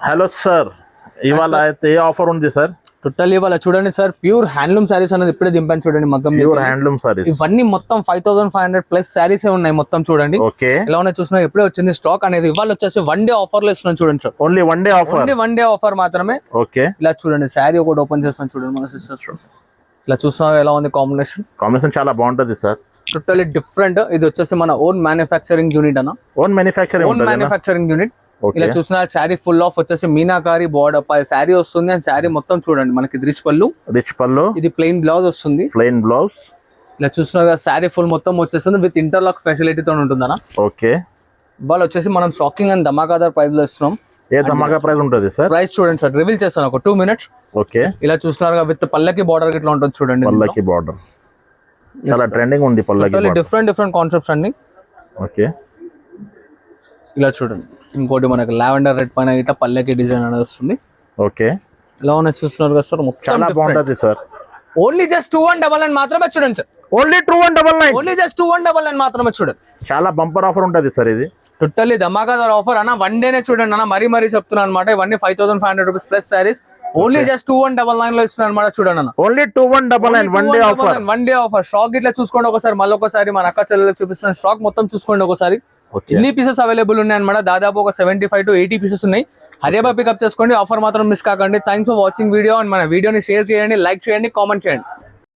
Hello sir, ఇవాళ అయితే ఏ offer ఉంది సార్? టోటల్ ఇవాళ చూడండి సార్, ప్యూర్ హ్యాండ్లూమ్ సారీస్ అనేది ఇప్పుడే దింపాను చూడండి మగ్గం. ప్యూర్ హ్యాండ్లూమ్ సారీస్ ఇవన్నీ మొత్తం 5500 ప్లస్ సారీస్ ఉన్నాయి మొత్తం. చూడండి ఓకే, ఎలా ఉన్నాయి చూసినా ఇప్పుడే వచ్చింది స్టాక్ అనేది. ఇవాళ వచ్చేసి 1 డే ఆఫర్ లో ఇస్తున్నాం చూడండి sir. Only 1 day offer, only 1 day offer మాత్రమే. ఓకే, ఇలా చూడండి శారీ ఒకటి ఓపెన్ చేస్తాను చూడండి మన సిస్టర్స్. ఇలా చూస్తున్నారు ఎలా ఉంది కాంబినేషన్. కాంబినేషన్ చాలా బాగుంటది సార్. Totally different. ఇది వచ్చేసి మన ఓన్ మ్యానుఫ్యాక్చరింగ్ యూనిట్ అన్న. Own manufacturing unit. ఇలా చూసిన శారీ ఫుల్ ఆఫ్ వచ్చేసి మీనాకారి బోర్డర్ పై శారీ వస్తుంది. అండ్ శారీ మొత్తం చూడండి మనకి రిచ్ పళ్ళు, ఇది ప్లెయిన్ బ్లౌజ్ వస్తుంది. ప్లెయిన్ బ్లౌజ్ ఇలా చూస్తున్నారు శారీ ఫుల్ మొత్తం వచ్చేస్తుంది విత్ ఇంటర్లాక్ ఫెసిలిటీతో ఉంటుందన్న. ఓకే, ఇవాళ వచ్చేసి మనం షాకింగ్ అండ్ ధమాకాదార్ ప్రైస్ లో ఇస్తున్నాం. ఏ ధమాకా ప్రైస్ ఉంటుంది సార్? ప్రైస్ చూడండి సార్, రివీల్ చేస్తాను ఒక 2 minutes. ఓకే, ఇలా చూస్తున్నారు విత్ పల్లకి బార్డర్ ఇట్లా ఉంటుంది చూడండి. పల్లకి బార్డర్ చాలా ట్రెండింగ్ ఉంది. పల్లకి డిఫరెంట్ కాన్సెప్ట్స్ అన్ని. ఓకే, ఇలా చూడండి ఇంకోటి మనకి లావెండర్ రెడ్ పైన ఇట్లా పల్లకి డిజైన్ అనేది వస్తుంది. ఓకే, ఎలా ఉన్నాయి చూస్తున్నారు కదా సార్, మొత్తం చాలా బాగుంటది సార్. ఓన్లీ జస్ట్ 2199 మాత్రమే చూడండి సార్. ఓన్లీ 2199, ఓన్లీ జస్ట్ 2199 మాత్రమే చూడండి. చాలా బంపర్ ఆఫర్ ఉంటది సార్ ఇది. టోటల్లీ ధమాకాదార్ ఆఫర్ అన్న. 1 డేనే చూడండి అన్న, మరీ చెప్తున్నాను అనమాట. ఇవన్నీ 5500 rupees plus saris. Only just 2199 లో ఇస్తున్నాను అనమాట. చూడండి అన్న, only 2199, 1 day offer. 1 day offer. Stock ఇట్లా చూసుకోండి ఒకసారి, మళ్ళీ ఒకసారి మన అక్క చెల్లెలకు చూపిస్తున్న స్టాక్ మొత్తం చూసుకోండి ఒకసారి. ఎన్ని పీసెస్ అవైలబుల్ ఉన్నాయి అనమాట, దాదాపు ఒక 75 to 80 పీసెస్ ఉన్నాయి. హరియాబా పికప్ చేసుకోండి. ఆఫర్ మాత్రం మిస్ కాకండి. Thanks for watching video. And మన వీడియోని షేర్ చేయండి, లైక్ చేయండి, కామెంట్ చేయండి.